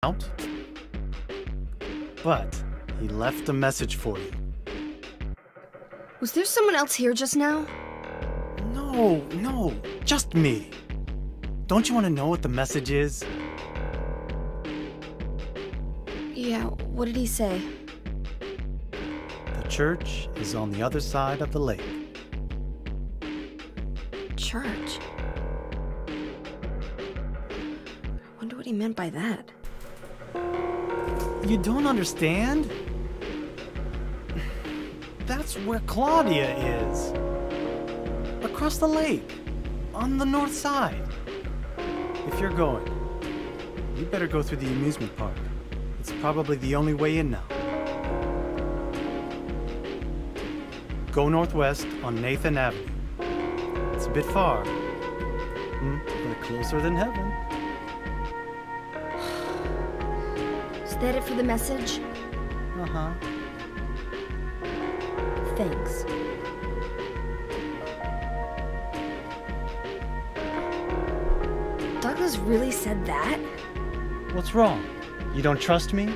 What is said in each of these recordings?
out, but he left a message for you. Was there someone else here just now? No, just me. Don't you want to know what the message is? Yeah, what did he say? The church is on the other side of the lake. Church? Wonder what he meant by that. You don't understand? That's where Claudia is. Across the lake, on the north side. If you're going, you better go through the amusement park. It's probably the only way in now. Go northwest on Nathan Avenue. It's a bit far, but closer than heaven. Is that it for the message? Uh-huh. Thanks. Douglas really said that? What's wrong? You don't trust me?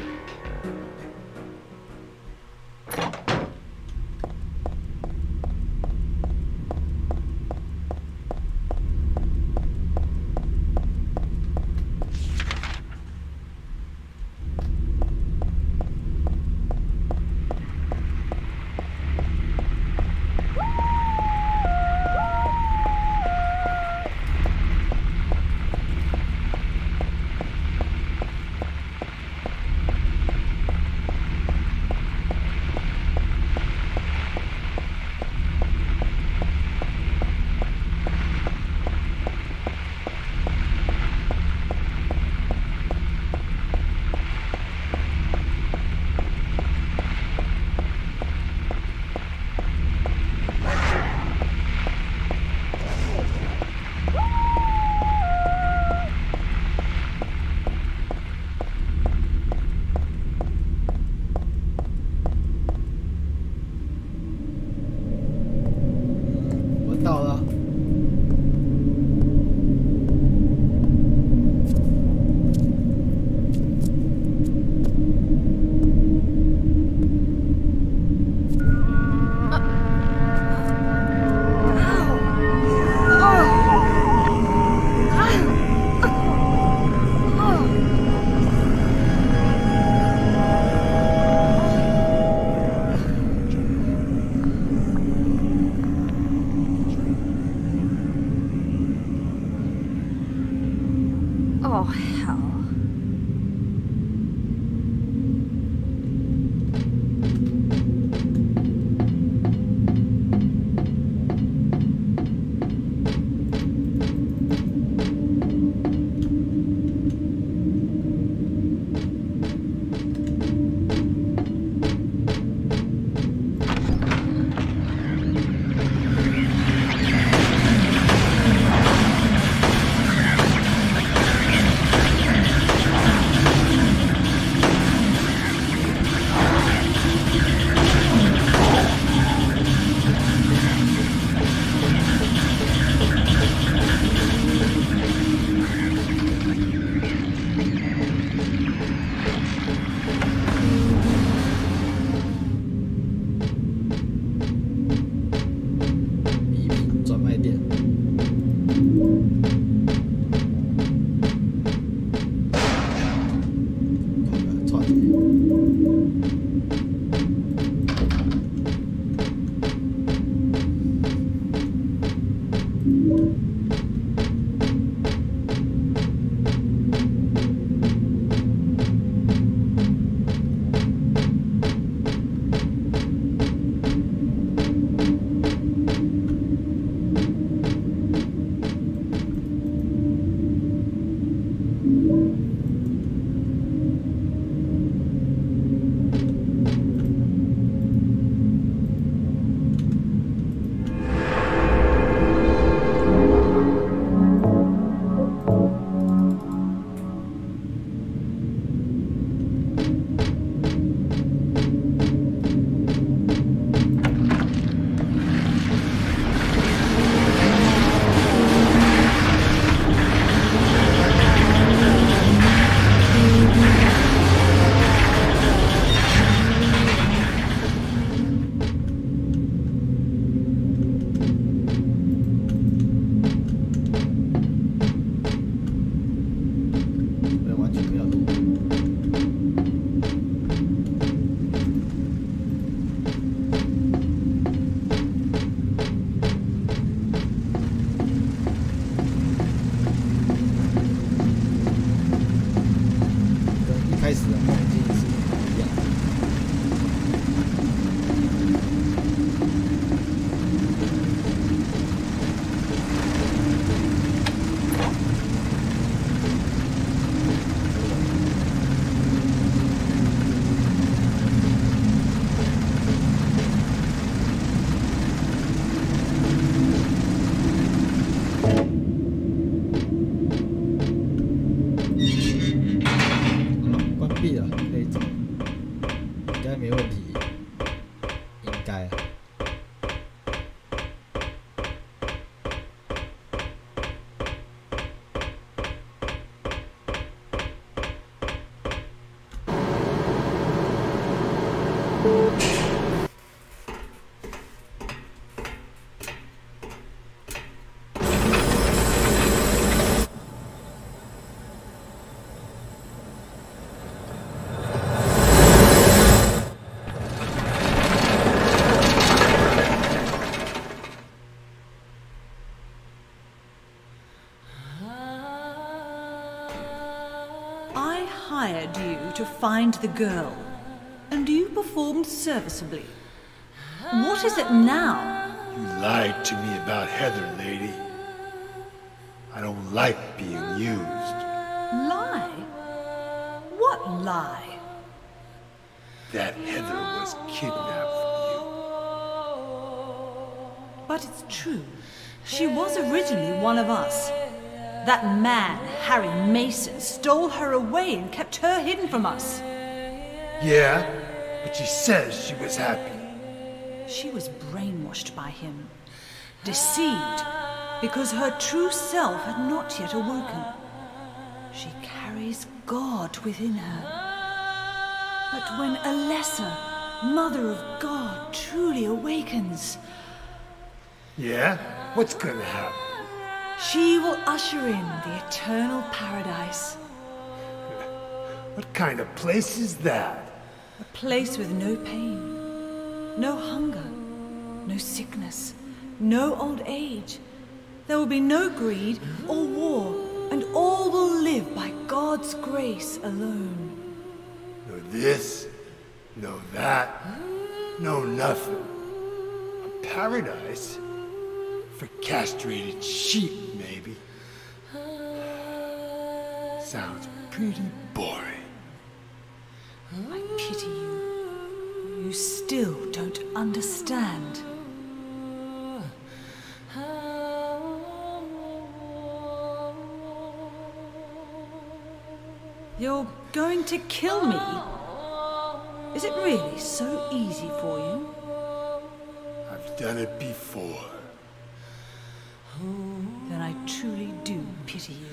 Oh, hell. 开始的环境是一样的。hired you to find the girl, and you performed serviceably. What is it now? You lied to me about Heather, lady. I don't like being used. Lie? What lie? That Heather was kidnapped from you. But it's true. She was originally one of us. That man, Harry Mason, stole her away and kept her hidden from us. Yeah, but she says she was happy. She was brainwashed by him, deceived, because her true self had not yet awoken. She carries God within her. But when a lesser, Mother of God, truly awakens... Yeah? What's gonna happen? She will usher in the eternal paradise. What kind of place is that? A place with no pain, no hunger, no sickness, no old age. There will be no greed or war, and all will live by God's grace alone. No this, no that, no nothing. A paradise? For castrated sheep, maybe. Sounds pretty boring. I pity you. You still don't understand. You're going to kill me? Is it really so easy for you? I've done it before. Then I truly do pity you.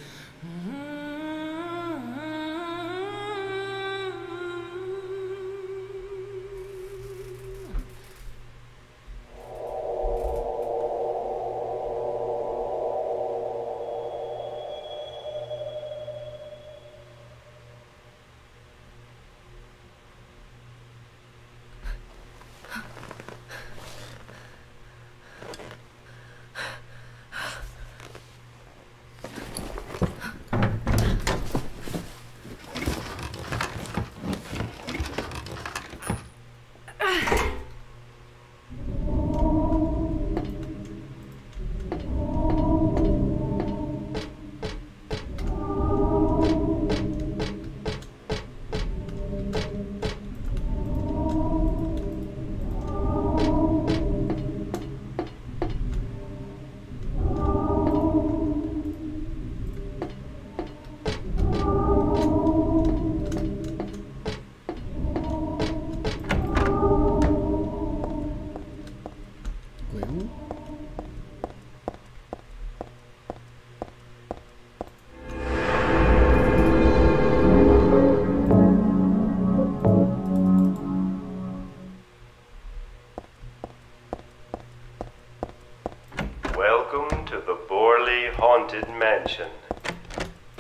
Welcome to the Borley Haunted Mansion.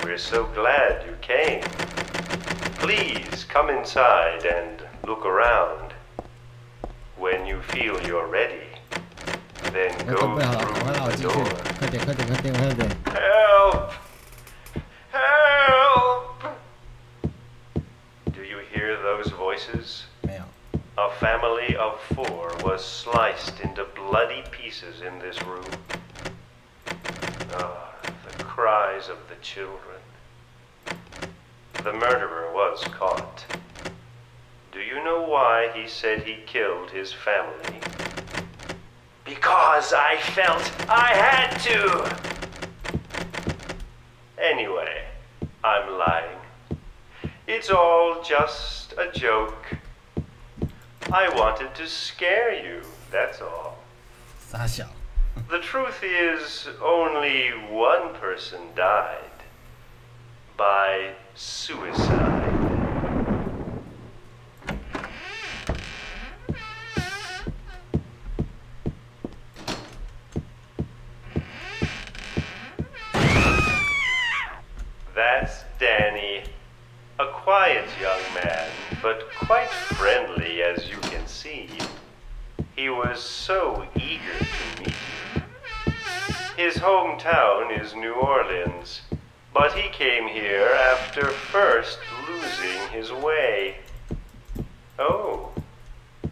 We're so glad you came. Please come inside and look around. When you feel you're ready, then go through the door. Help! Help! hear those voices? 没有。 A family of 4 was sliced into bloody pieces in this room. Ah, the cries of the children. The murderer was caught. Do you know why he said he killed his family? Because I felt I had to! Anyway, I'm lying. It's all just a joke. I wanted to scare you, that's all. 傻小。 The truth is, only one person died. By suicide. That's Danny. A quiet young man, but quite friendly as you can see. He was so eager to meet you. His hometown is New Orleans, but he came here after first losing his way. Oh,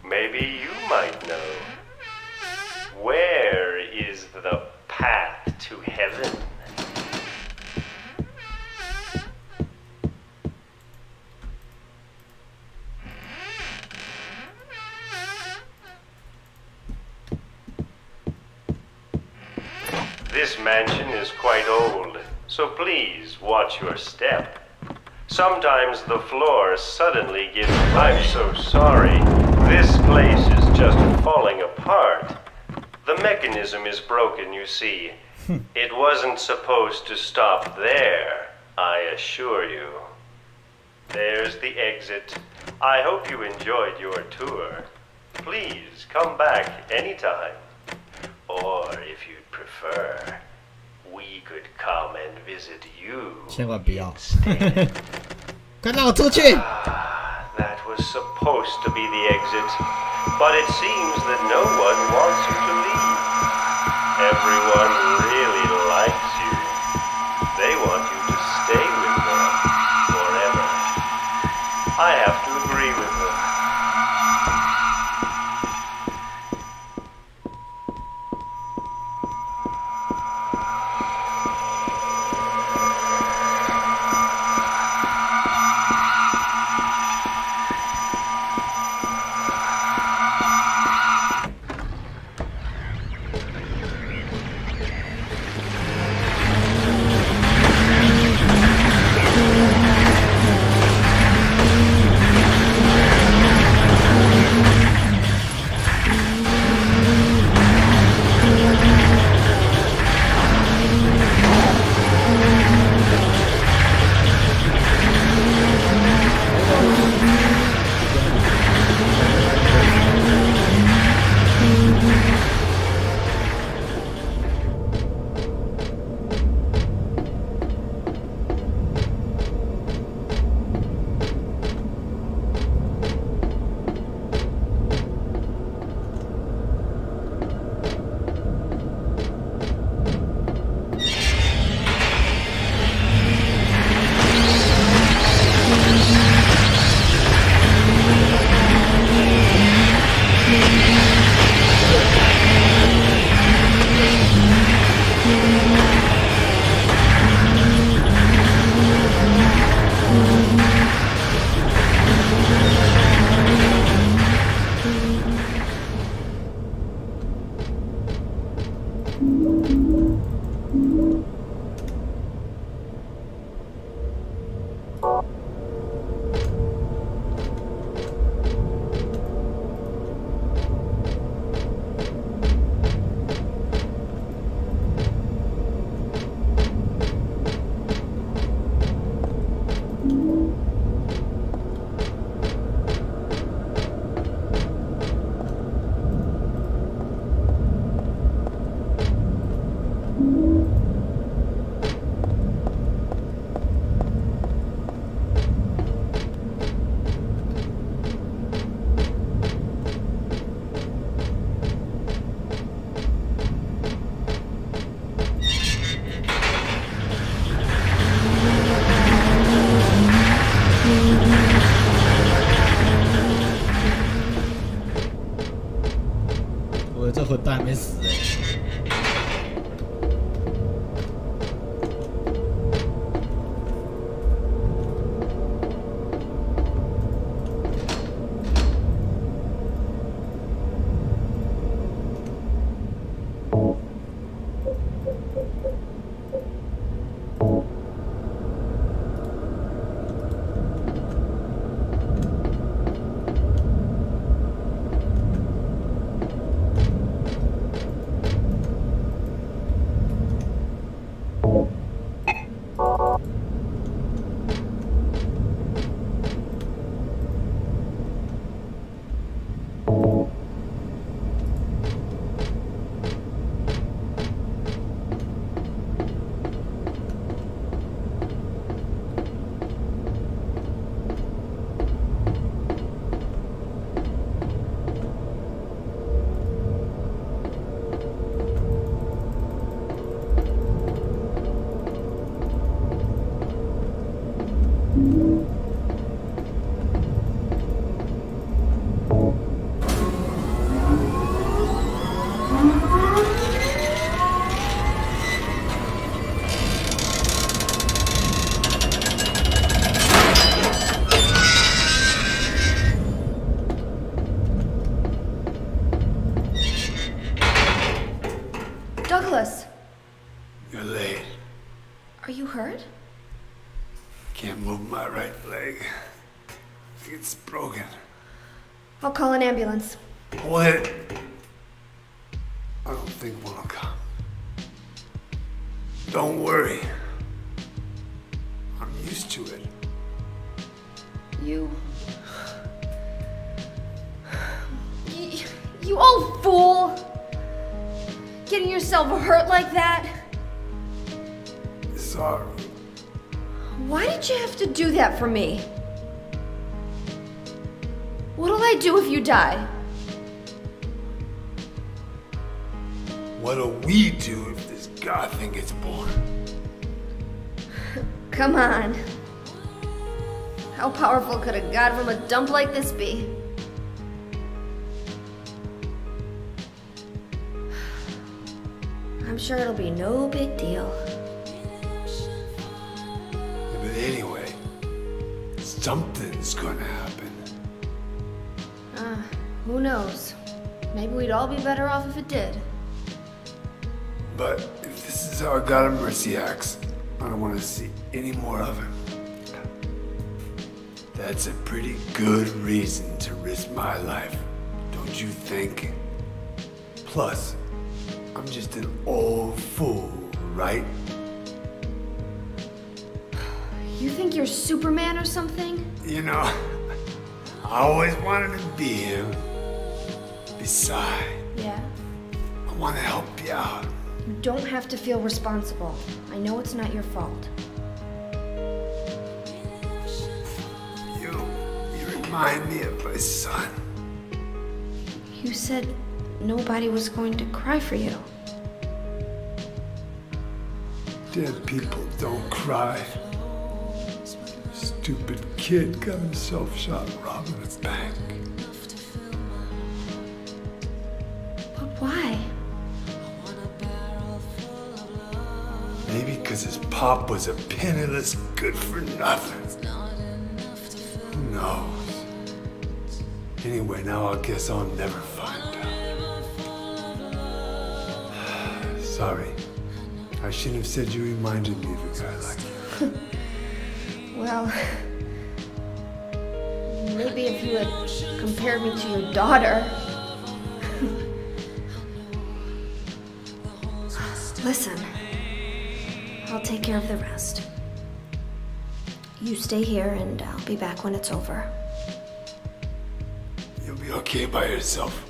maybe you might know. Where is the path to heaven? This mansion is quite old, so please watch your step. Sometimes the floor suddenly gives... I'm so sorry. This place is just falling apart. The mechanism is broken, you see. It wasn't supposed to stop there, I assure you. There's the exit. I hope you enjoyed your tour. Please come back anytime. Or if you'd prefer, we could come and visit you 千万不要 instead. 快让我出去 That was supposed to be the exit, but it seems that no one wants you to leave. Everyone really likes you. They want you to stay with them forever. I have to agree with them. 混蛋还没死Douglas, You're late. are you hurt? Can't move my right leg. It's broken. I'll call an ambulance. What? I don't think one will come. Don't worry. I'm used to it. You old fool! Getting yourself hurt like that? Sorry. Why did you have to do that for me? What'll I do if you die? What'll we do if this god thing gets born? Come on. How powerful could a god from a dump like this be? I'm sure it'll be no big deal. Yeah, but anyway, something's gonna happen. Who knows? Maybe we'd all be better off if it did. But if this is how a god of mercy acts, I don't want to see any more of him. That's a pretty good reason to risk my life, don't you think? Plus, I'm just an old fool, right? You think you're Superman or something? You know, I always wanted to be him. Besides, Yeah. I want to help you out. You don't have to feel responsible. I know it's not your fault. You remind me of my son. You said nobody was going to cry for you. Dead people don't cry. Stupid kid got himself shot robbing a bank. But why? Maybe because his pop was a penniless good-for-nothing. Who knows? Anyway, now I guess I'll never find out. Sorry. I shouldn't have said you reminded me of a guy like you. Well, maybe if you had compared me to your daughter. Listen, I'll take care of the rest. You stay here and I'll be back when it's over. You'll be okay by yourself.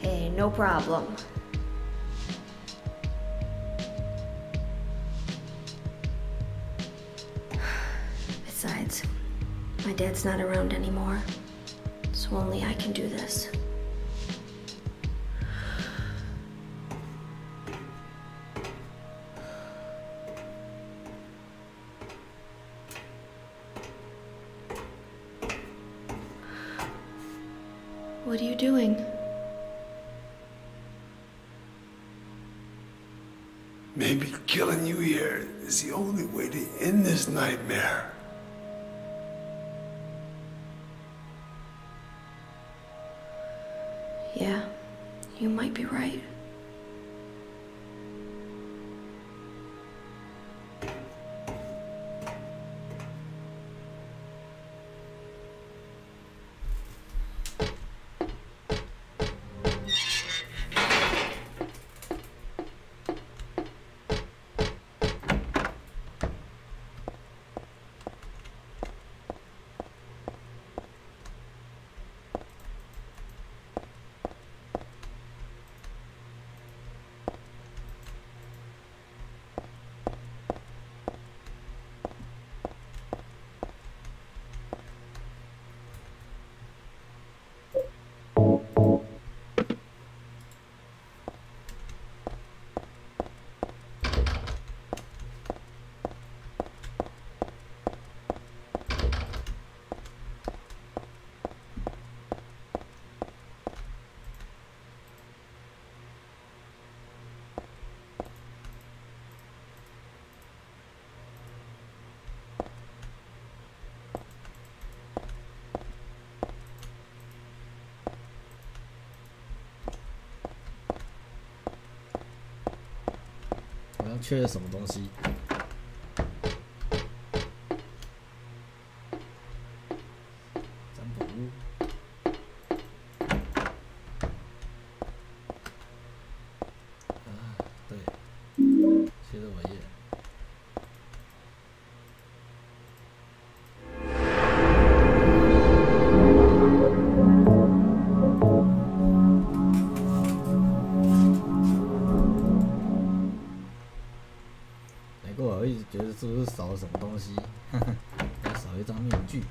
Hey, no problem. Besides, my dad's not around anymore, so only I can do this. What are you doing? Maybe killing you here is the only way to end this nightmare. Yeah, you might be right.好像缺了什么东西。占卜屋。啊，对，写着我页。我一直觉得是不是少了什么东西？呵呵，还少一张面具。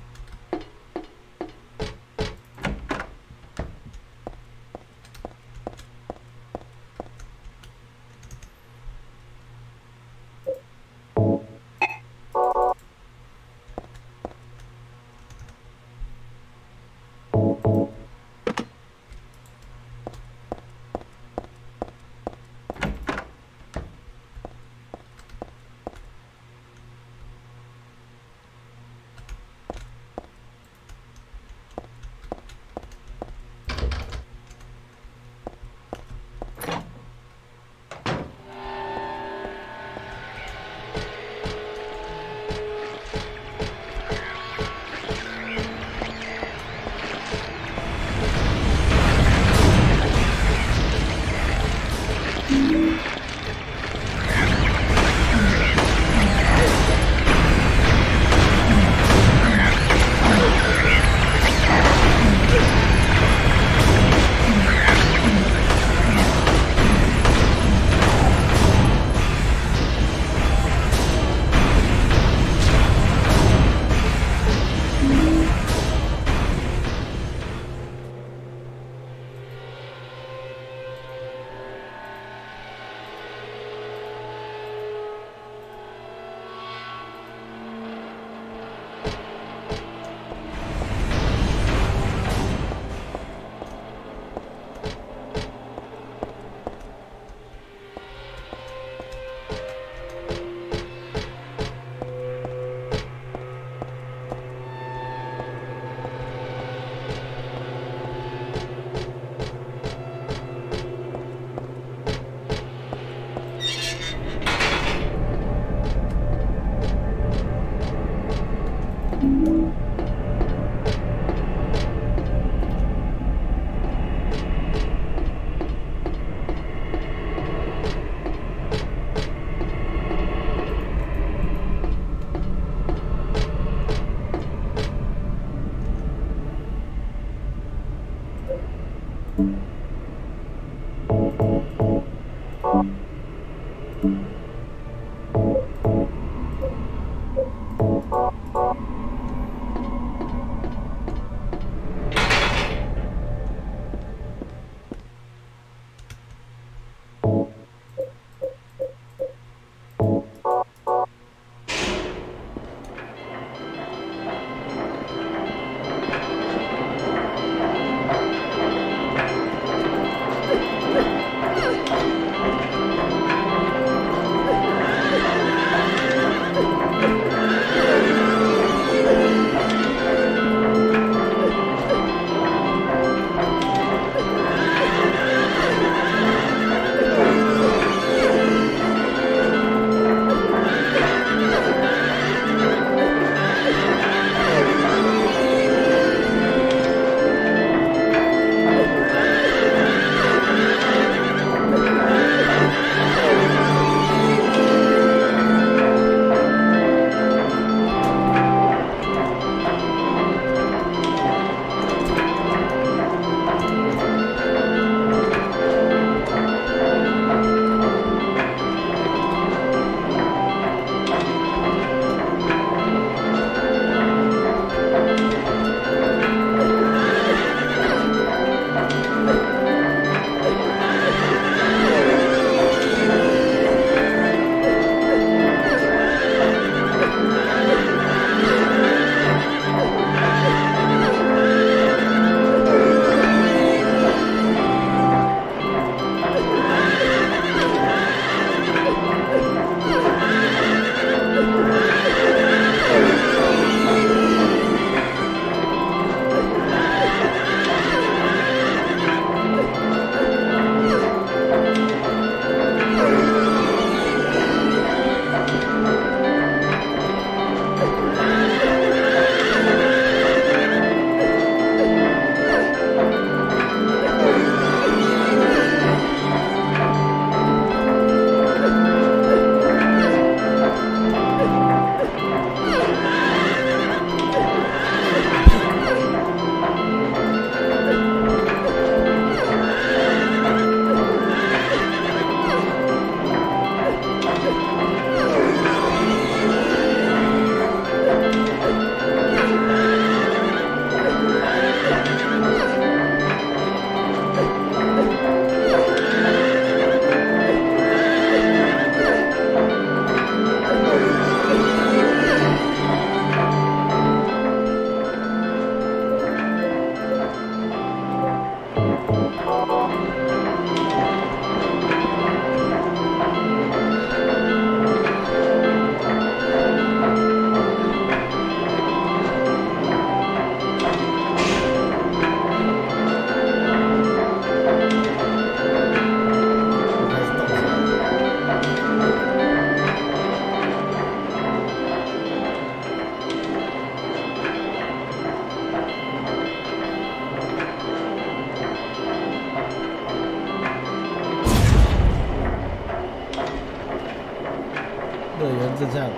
正向，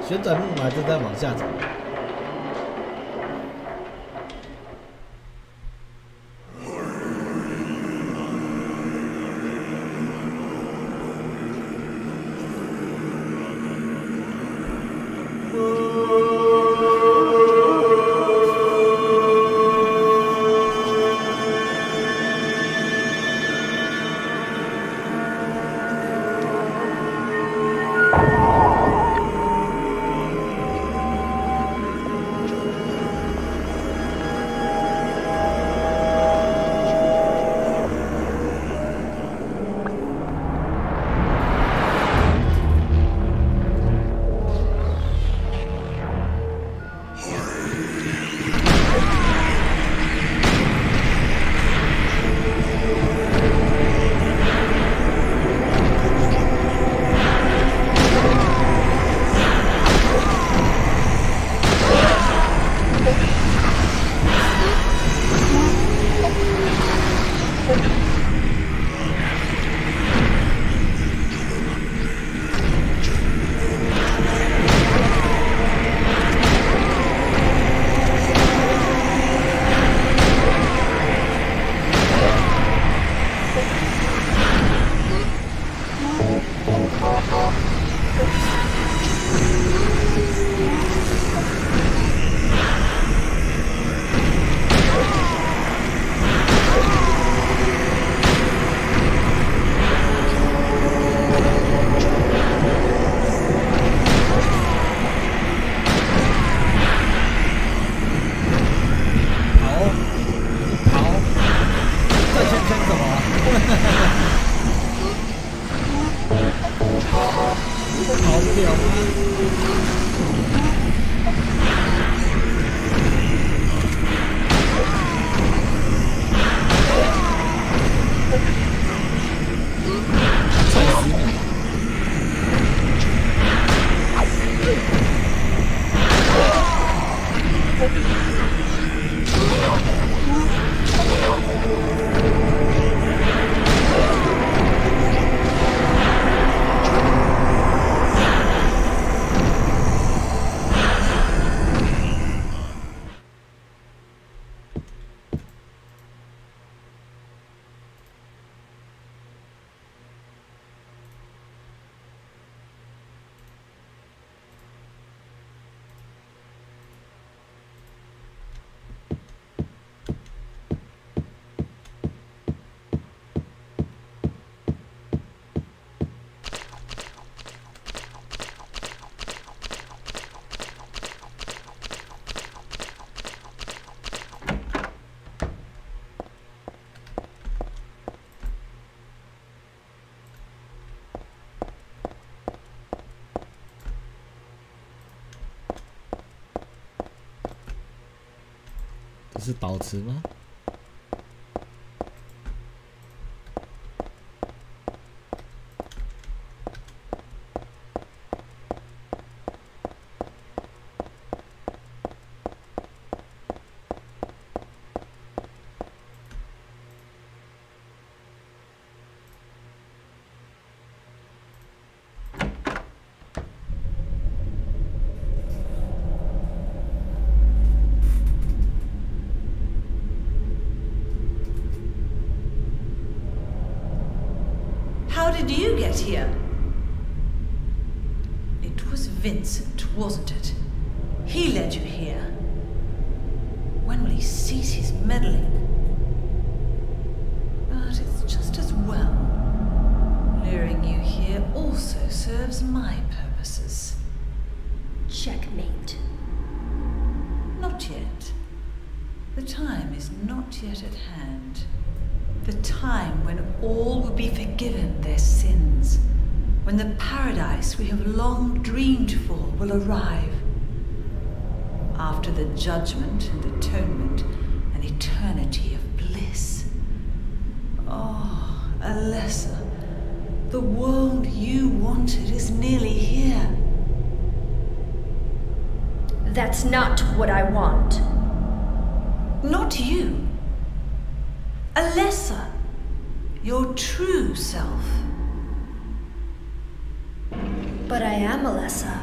旋转木马正在往下走。是导词吗？How did you get here? It was Vincent, wasn't it? He led you here. When will he cease his meddling? But it's just as well. Luring you here also serves my purposes. Checkmate. Not yet. The time is not yet at hand. The time when all will be forgiven their sins. When the paradise we have long dreamed for will arrive. After the judgment and atonement, an eternity of bliss. Oh, Alessa, the world you wanted is nearly here. That's not what I want. Not you. Alessa, your true self. But I am Alessa.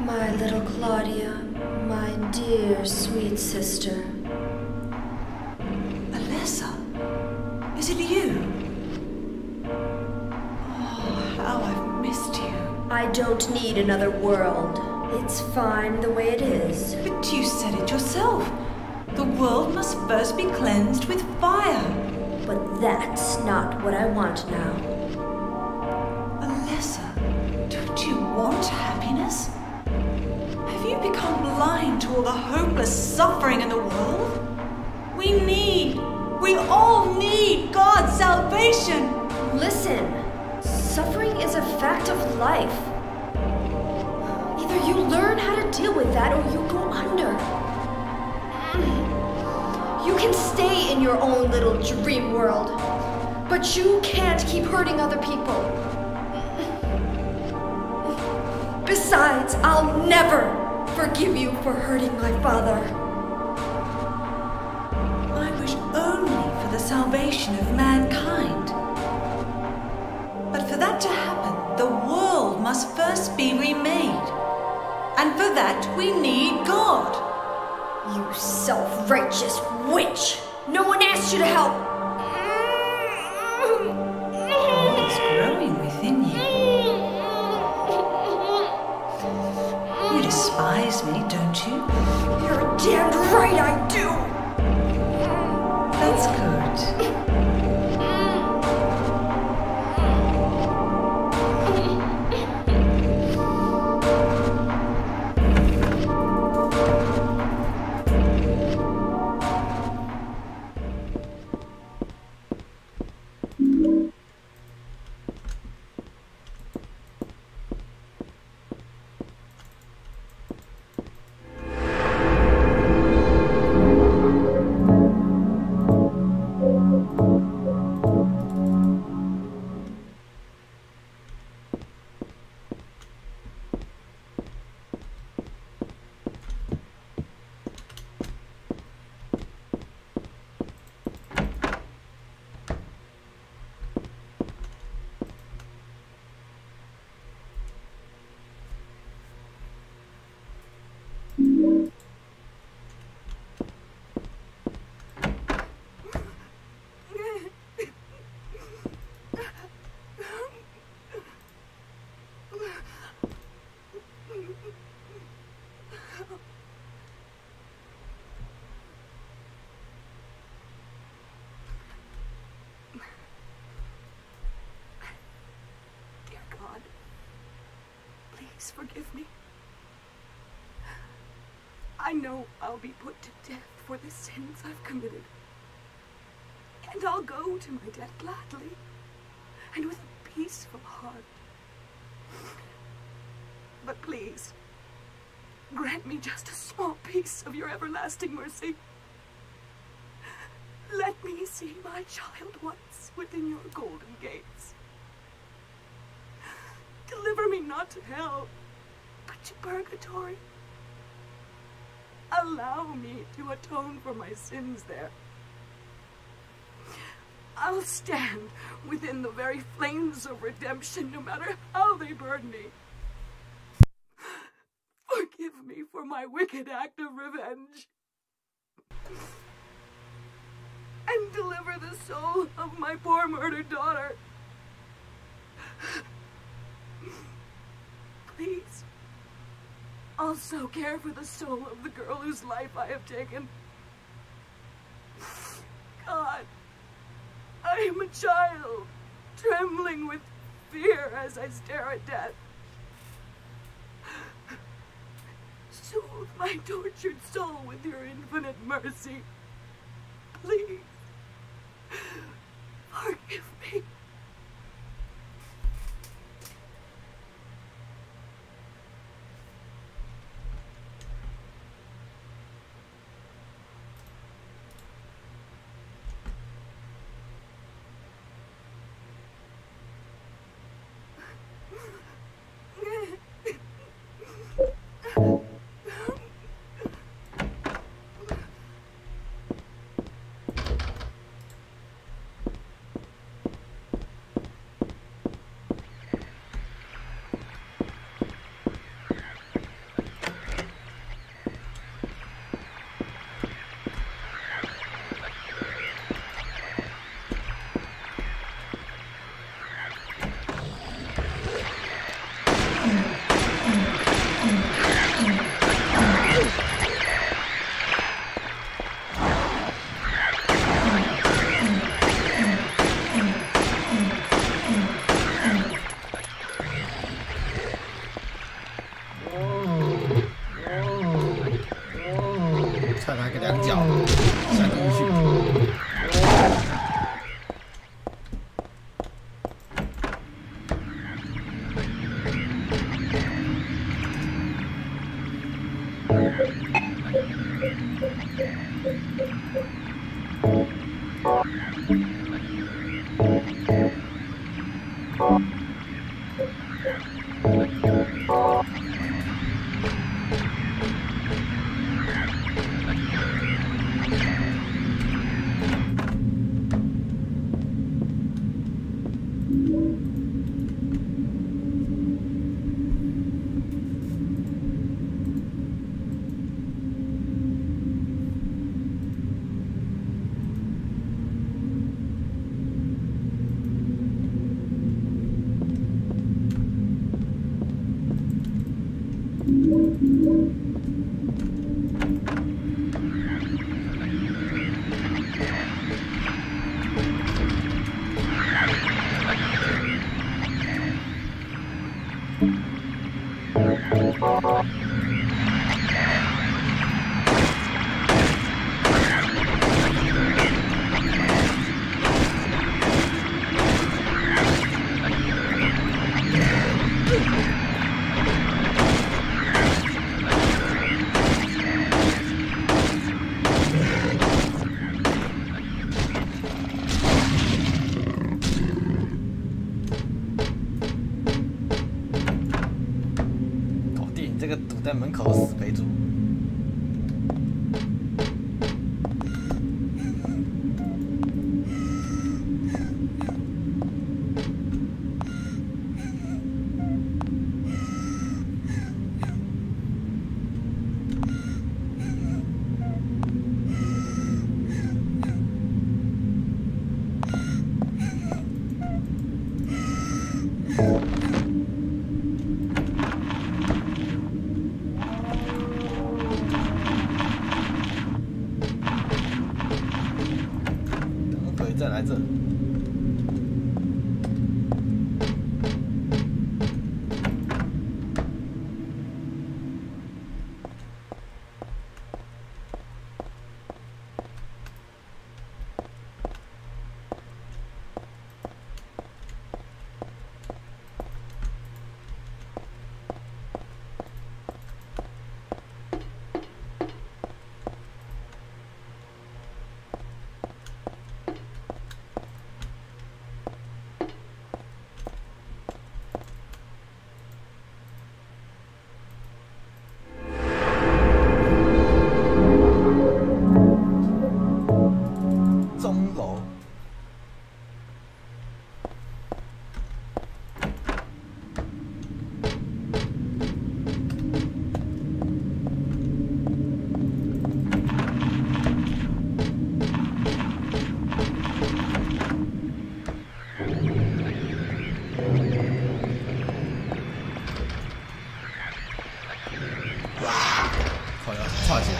My little Claudia, my dear sweet sister. Alessa? Is it you? Oh, how I've missed you. I don't need another world. It's fine the way it is. But you said it yourself. The world must first be cleansed with fire. But that's not what I want now. Alessa, don't you want happiness? Have you become blind to all the hopeless suffering in the world? We all need God's salvation. Listen, suffering is a fact of life. Either you learn how to deal with that or you go under. You can stay in your own little dream world, but you can't keep hurting other people. Besides, I'll never forgive you for hurting my father. I wish only for the salvation of mankind. But for that to happen, the world must first be remade. And for that, we need God. You self-righteous witch! No one asked you to help! God is growing within you. You despise me, don't you? You're damned right I do! That's good. Please forgive me. I know I'll be put to death for the sins I've committed. And I'll go to my death gladly and with a peaceful heart. But please, grant me just a small piece of your everlasting mercy. Let me see my child once within your golden gates. Deliver me not to hell, but to purgatory. Allow me to atone for my sins there. I'll stand within the very flames of redemption, no matter how they burn me. Forgive me for my wicked act of revenge. And deliver the soul of my poor murdered daughter. Please, also care for the soul of the girl whose life I have taken. God, I am a child, trembling with fear as I stare at death. Soothe my tortured soul with your infinite mercy. Please, forgive me. 踹他个两脚，下地狱去。这个堵在门口死肥猪。再来这。跨起来。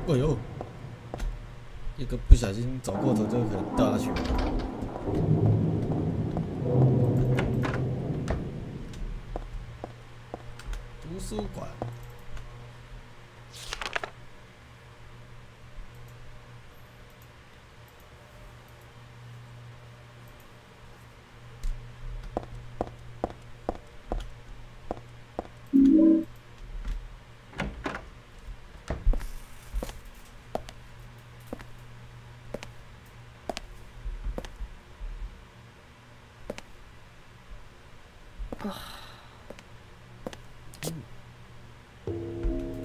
哎呦，一个不小心走过头就可能掉下去了。图书馆。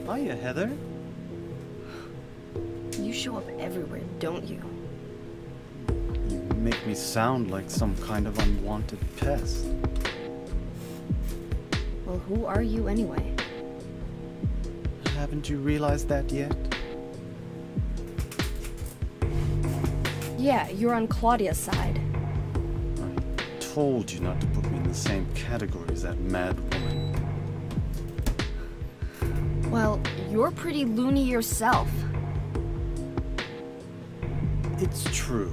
Hiya, Heather. You show up everywhere, don't you? You make me sound like some kind of unwanted pest. Well, who are you anyway? Haven't you realized that yet? Yeah, you're on Claudia's side. I told you not to put me in the same category as that mad woman. Well, you're pretty loony yourself. It's true.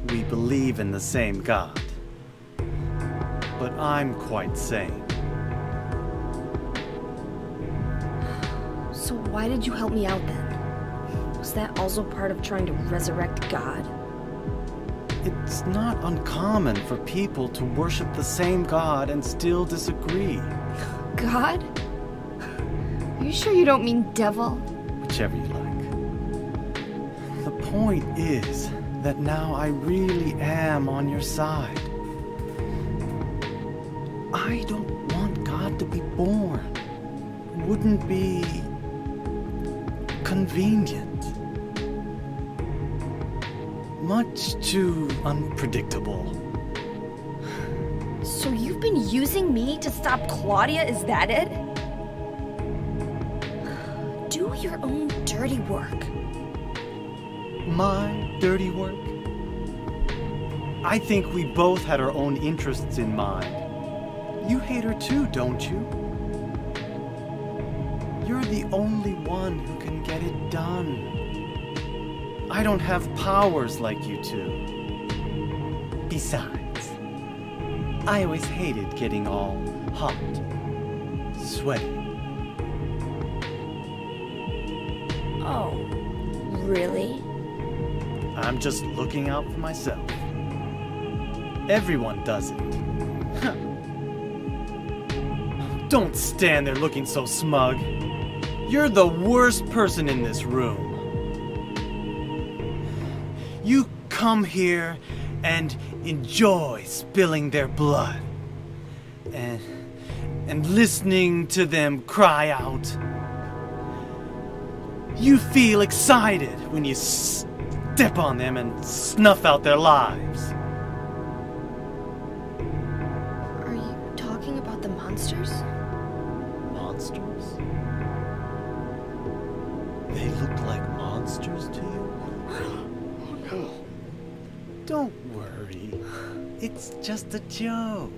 We believe in the same God. But I'm quite sane. So why did you help me out then? Was that also part of trying to resurrect God? It's not uncommon for people to worship the same God and still disagree. God? Are you sure you don't mean devil? Whichever you like. The point is that now I really am on your side. I don't want God to be born. Wouldn't be convenient. Much too unpredictable. So you've been using me to stop Claudia, is that it? Do your own dirty work. My dirty work? I think we both had our own interests in mind. You hate her too, don't you? You're the only one who can get it done. I don't have powers like you two. Besides, I always hated getting all hot, sweaty. Oh, really? I'm just looking out for myself. Everyone does it. Don't stand there looking so smug. You're the worst person in this room. You come here and enjoy spilling their blood. And listening to them cry out. You feel excited when you step on them and snuff out their lives. Are you talking about the monsters? Monsters? They look like monsters to you? Don't worry. It's just a joke.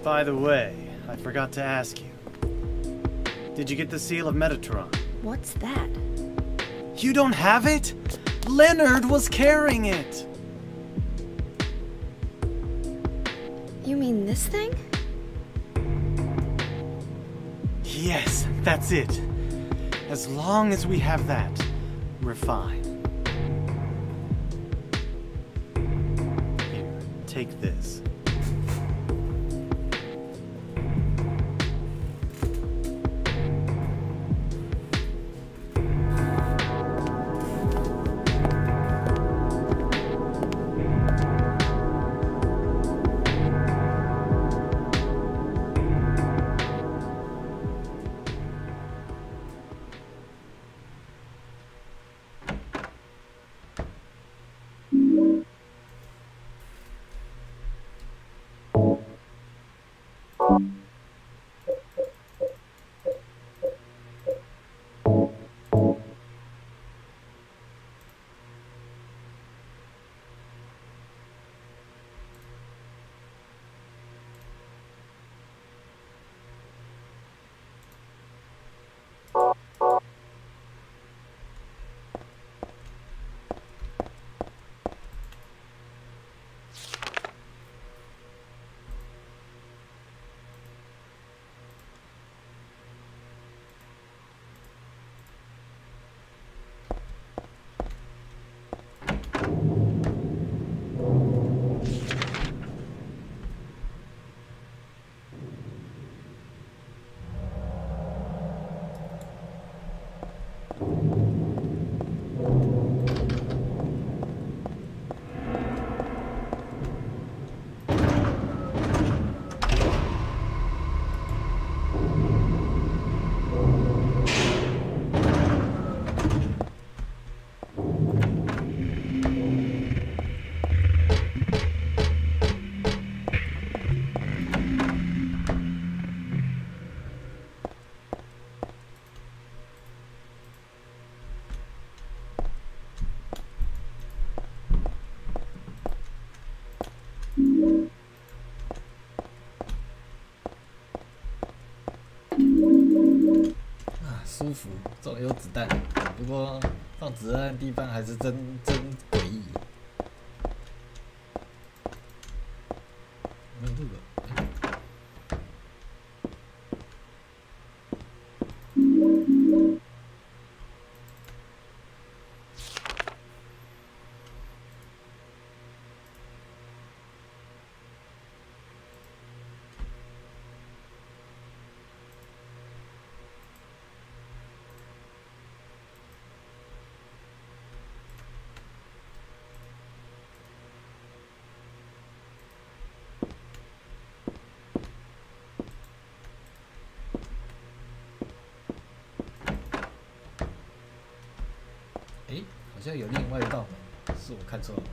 By the way, I forgot to ask you. Did you get the Seal of Metatron? What's that? You don't have it? Leonard was carrying it! You mean this thing? Yes, that's it. As long as we have that, we're fine. Here, take this. 服，中有子弹，不过放子弹的地方还是真诡异。没有这个。好像有另外一道门，是我看错了吗？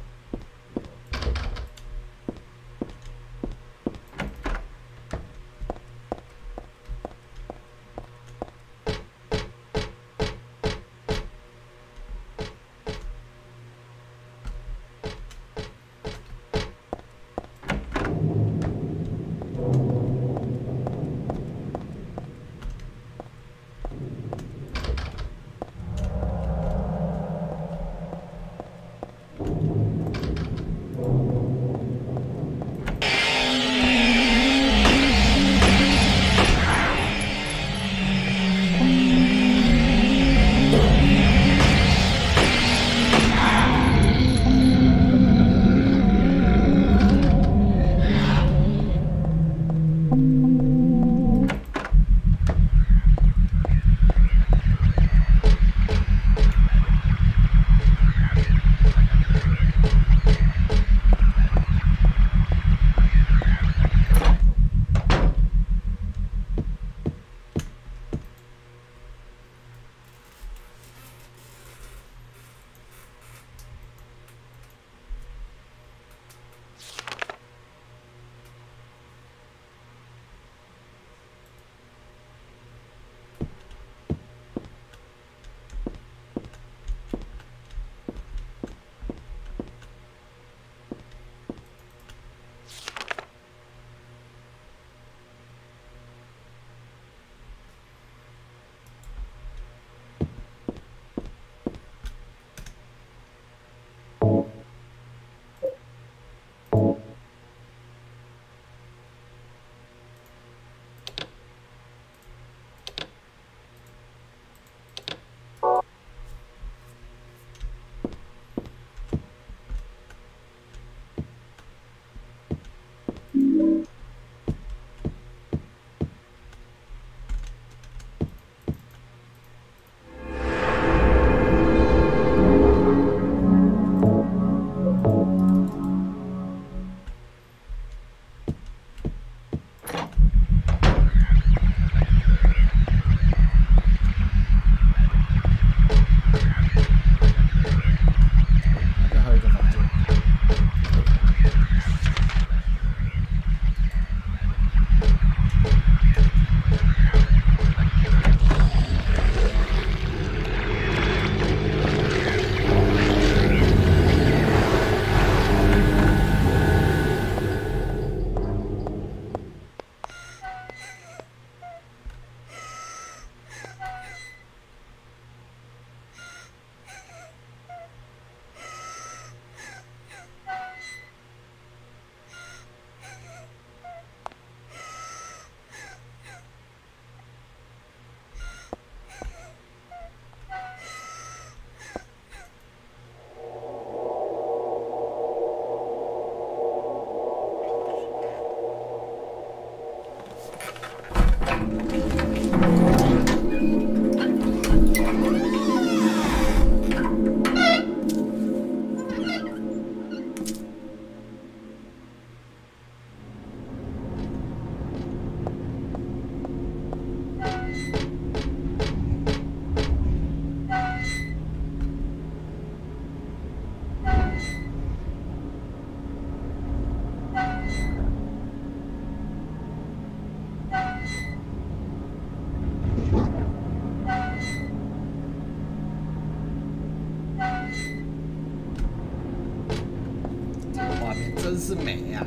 真是美呀！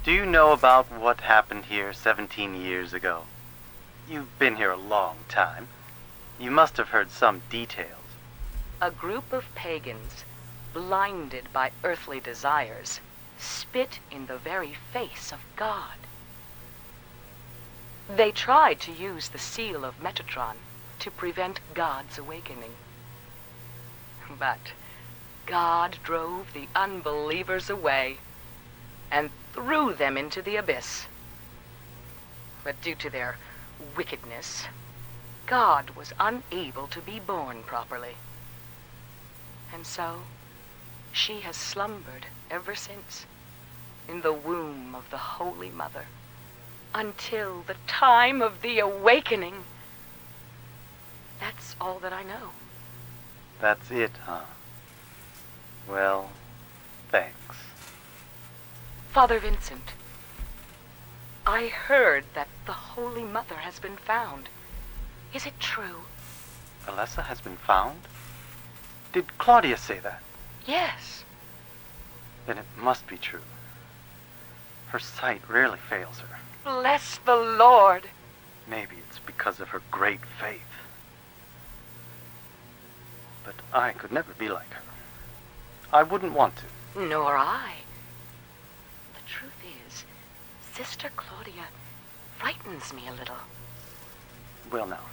Do you know about what happened here 17 years ago? You've been here a long time. You must have heard some details. A group of pagans, blinded by earthly desires, spit in the very face of God. They tried to use the seal of Metatron to prevent God's awakening. But God drove the unbelievers away and threw them into the abyss. But due to their wickedness, God was unable to be born properly. And so, she has slumbered ever since in the womb of the Holy Mother until the time of the awakening. That's all that I know. That's it, huh? Well, thanks. Father Vincent, I heard that the Holy Mother has been found. Is it true? Alessa has been found? Did Claudia say that? Yes. Then it must be true. Her sight rarely fails her. Bless the Lord. Maybe it's because of her great faith. But I could never be like her. I wouldn't want to. Nor I. The truth is, Sister Claudia frightens me a little. Well now,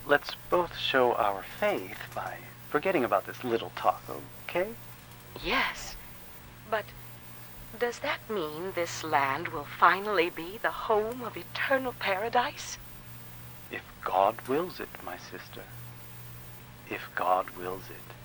let's both show our faith by forgetting about this little talk, okay? Yes, but does that mean this land will finally be the home of eternal paradise? If God wills it, my sister. If God wills it.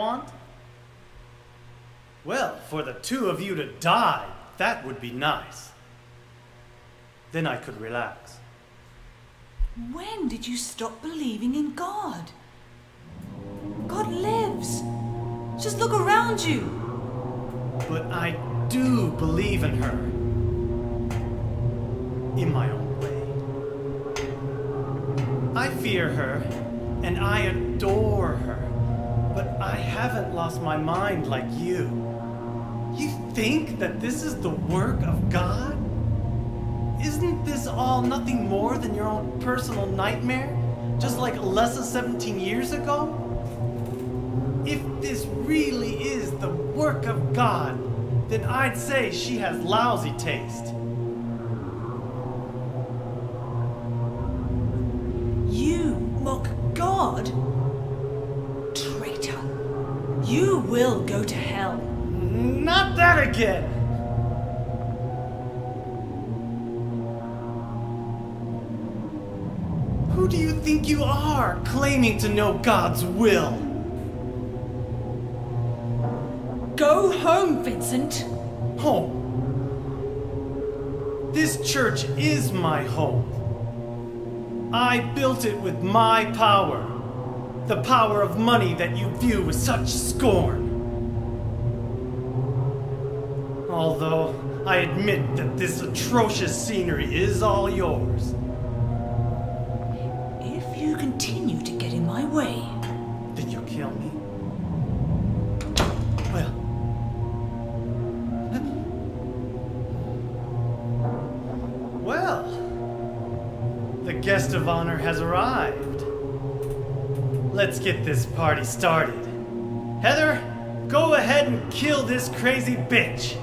want? Well, for the two of you to die, that would be nice. Then I could relax. When did you stop believing in God? God lives. Just look around you. But I do believe in her. In my own way. I fear her, and I adore her. But I haven't lost my mind like you. You think that this is the work of God? Isn't this all nothing more than your own personal nightmare? Just like Alessa 17 years ago? If this really is the work of God, then I'd say she has lousy taste. You mock God? Traitor. You will go to hell. Not that again! Who do you think you are, claiming to know God's will? Go home, Vincent. Home. This church is my home. I built it with my power. The power of money that you view with such scorn. Although I admit that this atrocious scenery is all yours. If you continue to get in my way, Then you'll kill me? Well. Well. The guest of honor has arrived. Let's get this party started. Heather, go ahead and kill this crazy bitch.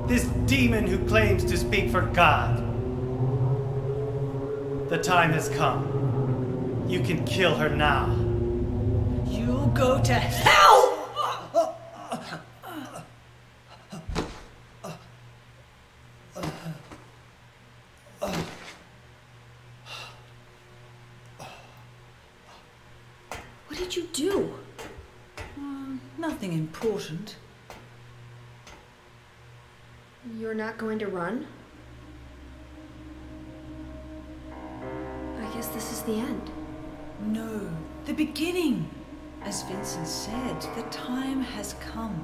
This demon who claims to speak for God. The time has come. You can kill her now. you'll go to hell! What did you do? Nothing important. You're not going to run? I guess this is the end. No, the beginning. As Vincent said, the time has come.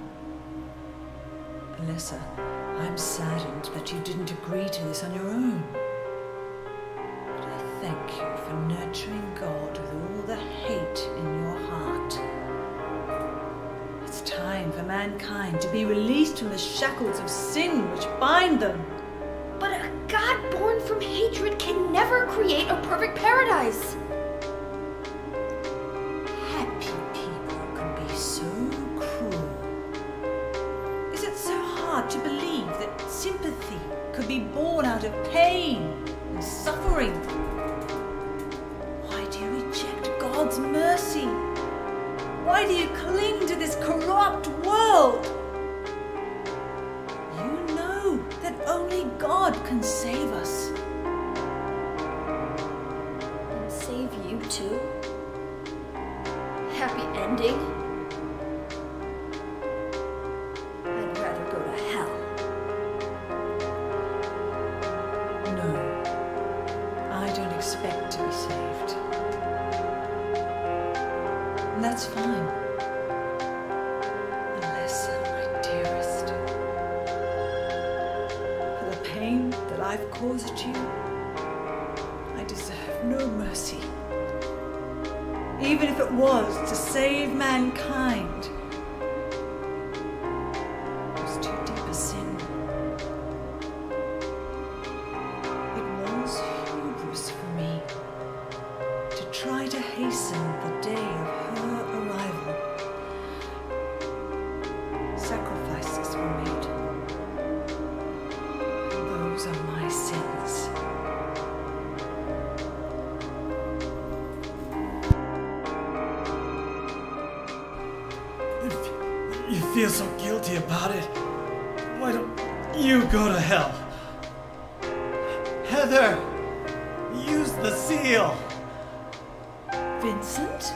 Alessa, I'm saddened that you didn't agree to this on your own. But I thank you for nurturing God with all the hate in your heart. It's time for mankind to be released from the shackles of sin which bind them. But a God born from hatred can never create a perfect paradise. Happy people can be so cruel. Is it so hard to believe that sympathy could be born out of pain and suffering? Why do you reject God's mercy? Why do you cling to this corrupt world? You know that only God can save us. And save you too? Happy ending? I'd rather go to hell. No, I don't expect to be saved. And that's fine. Alessa, my dearest. For the pain that I've caused you, I deserve no mercy. Even if it was to save mankind. It was too deep a sin. It was hubris for me to try to hasten the day of her arrival. Sacrifices were made. And those are my sins. If you feel so guilty about it, why don't you go to hell? Heather, use the seal. Vincent?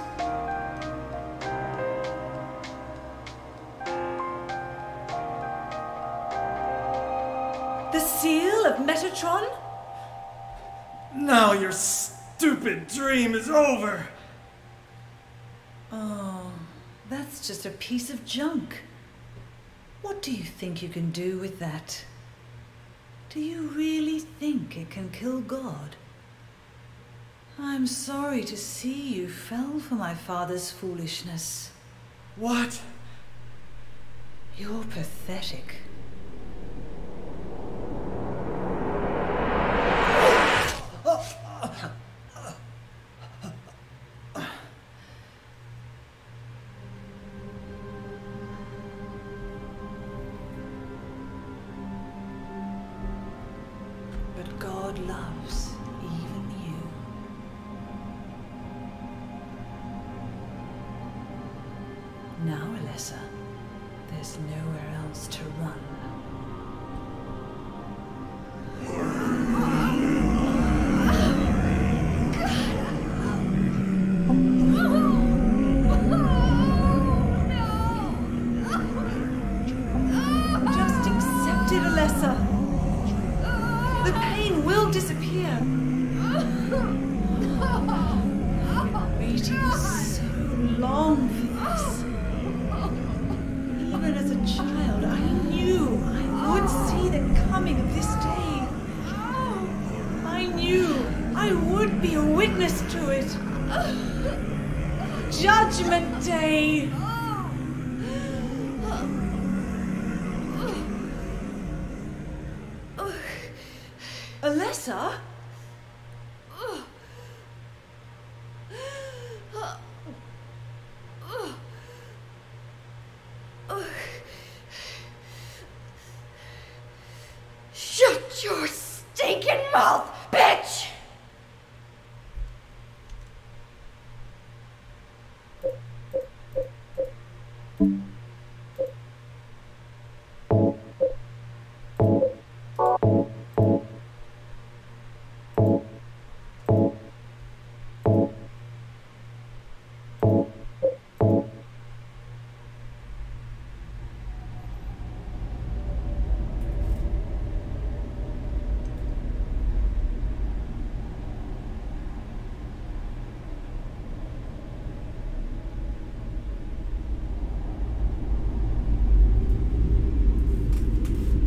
seal of Metatron? Now your stupid dream is over. Oh, that's just a piece of junk. What do you think you can do with that? Do you really think it can kill God? I'm sorry to see you fell for my father's foolishness. What? You're pathetic. But God loves even you. Now, Alessa, there's nowhere else to run. Just accept it, Alessa. The pain will disappear. Waiting so long for this. Even as a child, I knew I would see the coming of this day. I knew I would be a witness to it. Judgment Day. Alessa? Shut your stinking mouth, bitch!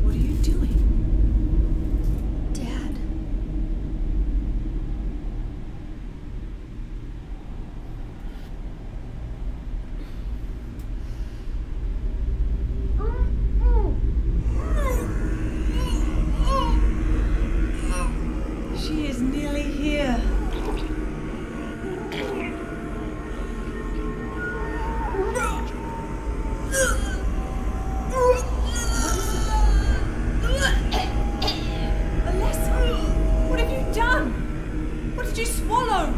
What are you doing? Dad. She is nearly here. Alessa, what have you done? What did you swallow?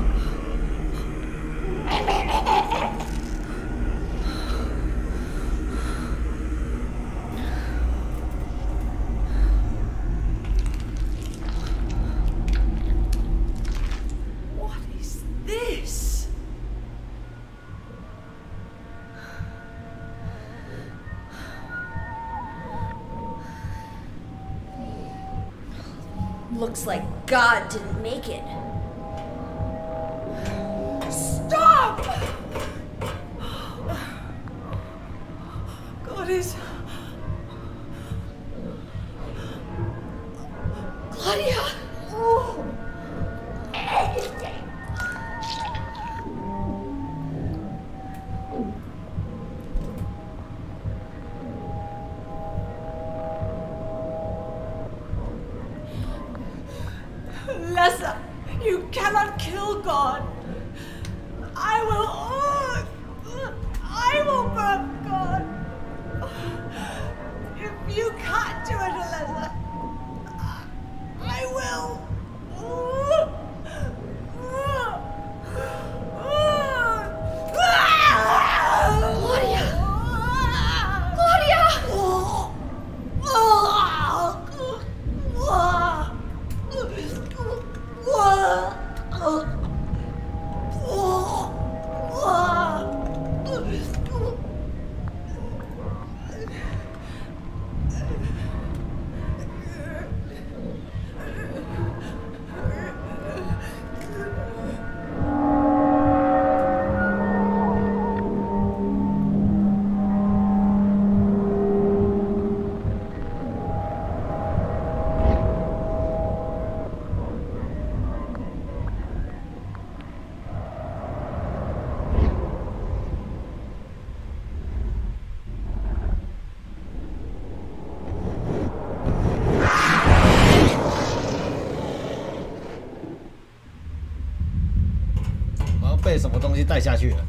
What is this? Looks like God didn't make it. Stop! God is... Claudia! Alessa, you cannot kill God. I will burn God. If you can't do it, Alessa, I will. Claudia! Claudia! 被什么东西带下去了。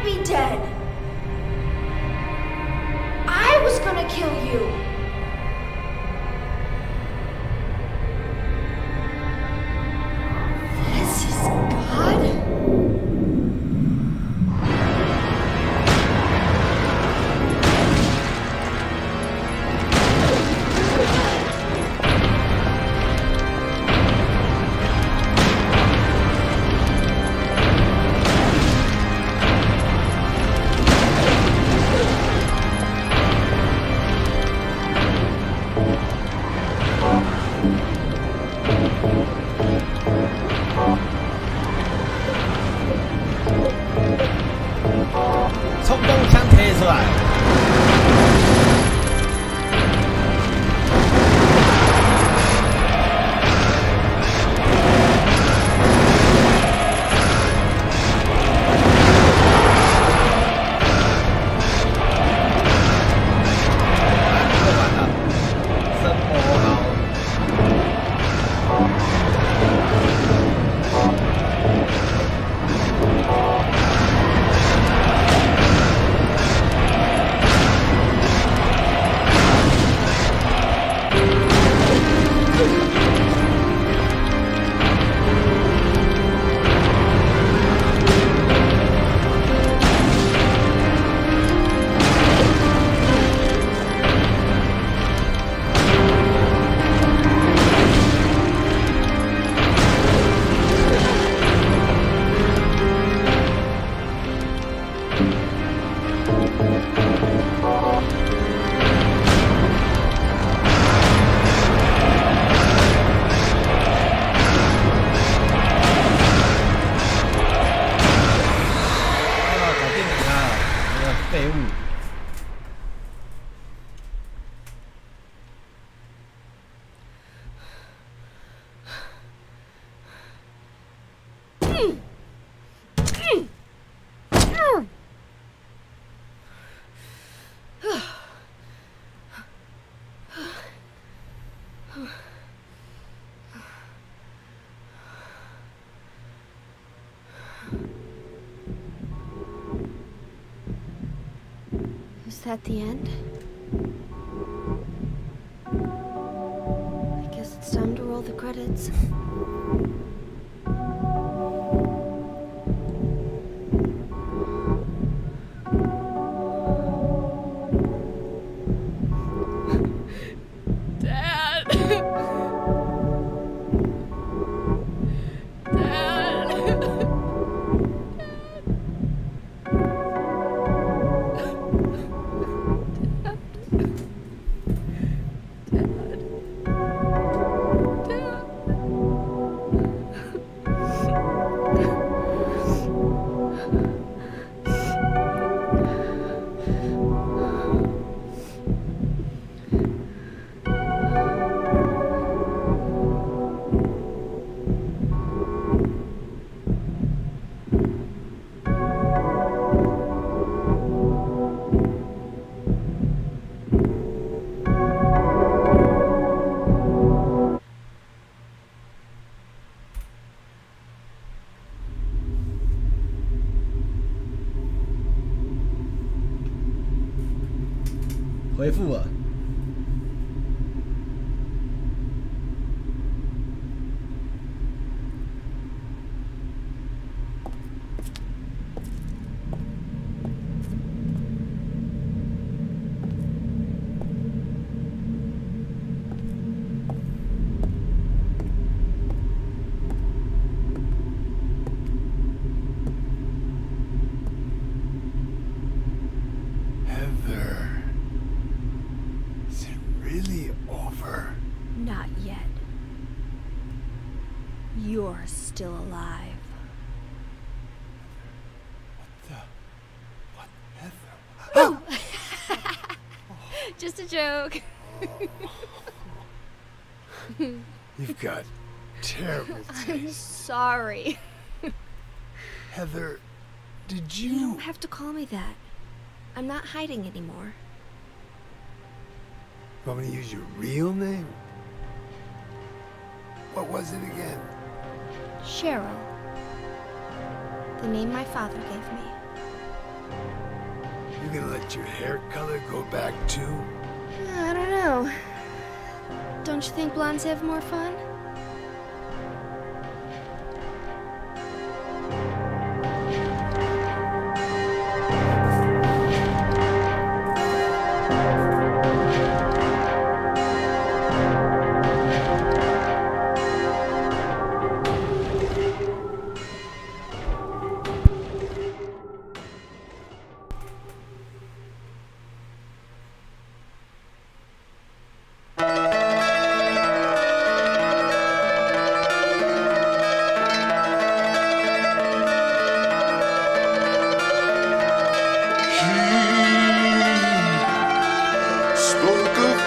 Be dead. I was gonna kill you. This is God? Is that the end? I guess it's time to roll the credits.回复了。you're still alive. What Heather? Just a joke. You've got terrible I'm taste. sorry. Heather, did You you... don't have to call me that. I'm not hiding anymore. Want me to use your real name? What was it again? Cheryl. The name my father gave me. You gonna let your hair color go back too? I don't know. Don't you think blondes have more fun?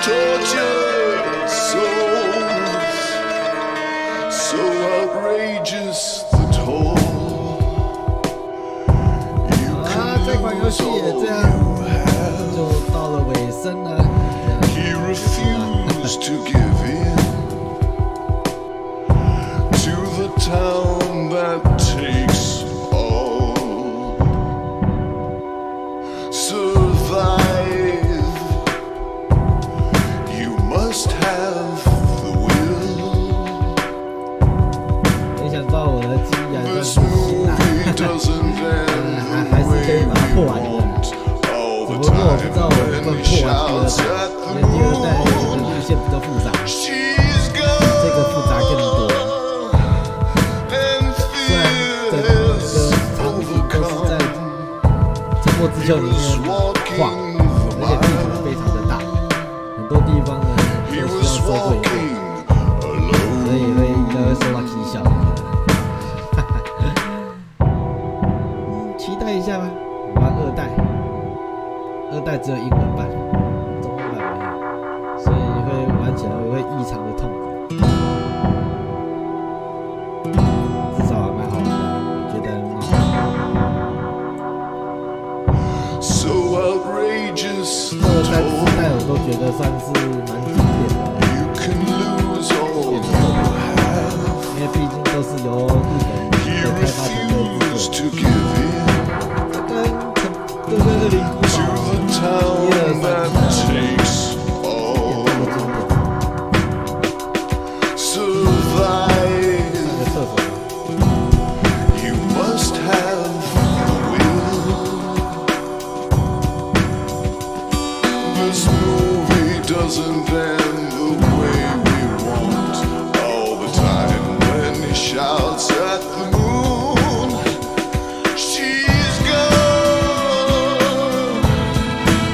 Tortured souls, so outrageous the toll. You 这款游戏也这样，就到了尾声了。He refused to give in to the town that takes all. Survive. Must have the will. 没想到我的机然算是新啦，还是可以把它破完的。只不过我不知道我能不能破完第二代，因为第二代的路线比较复杂，这个复杂更多。虽然整个场景都是在沉默之丘里面画，而且地图非常的大，很多地方呢。都需要收贵一点，所以应该会受到讥笑。期待一下吧，玩二代，二代只有英文版，中文版没有，所以会玩起来会异常的痛苦。至少还蛮好玩的，我觉得很好玩。二代、四代我都觉得算是蛮经典的。因为毕竟都是由日本的开发团队制作，跟这灵古堡、一二三的演奏的经典。上个厕所吧。Doesn't end the way we want all the time when he shouts at the moon. She's gone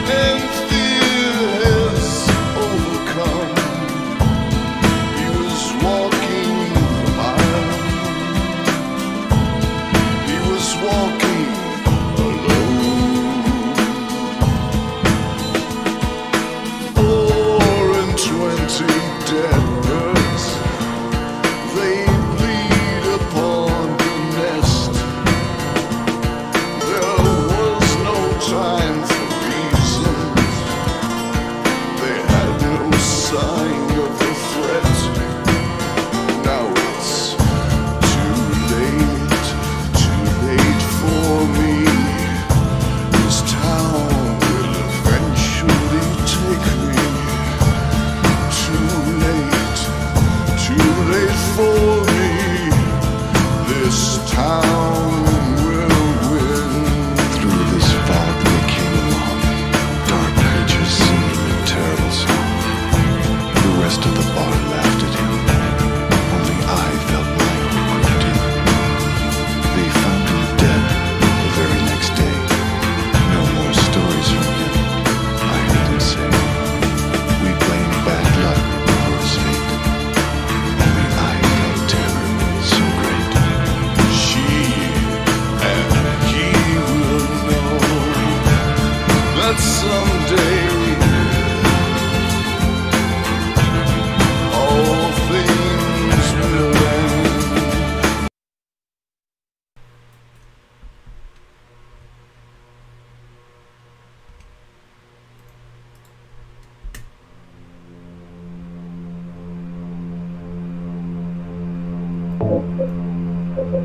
and fear has overcome. He was walking the mile. He was walking alone. 20 dead birds, they bleed upon the nest. There was no time for reasons. They had no sign of a threat. Now it's too late for me. This town will eventually take me. Too late 好，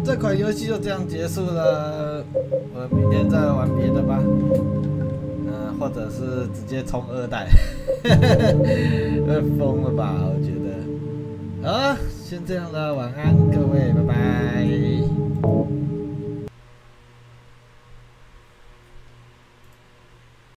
这款游戏就这样结束了，我们明天再玩别的吧。或者是直接冲2代，疯了吧？我觉得。好，先这样了，晚安各位，拜拜。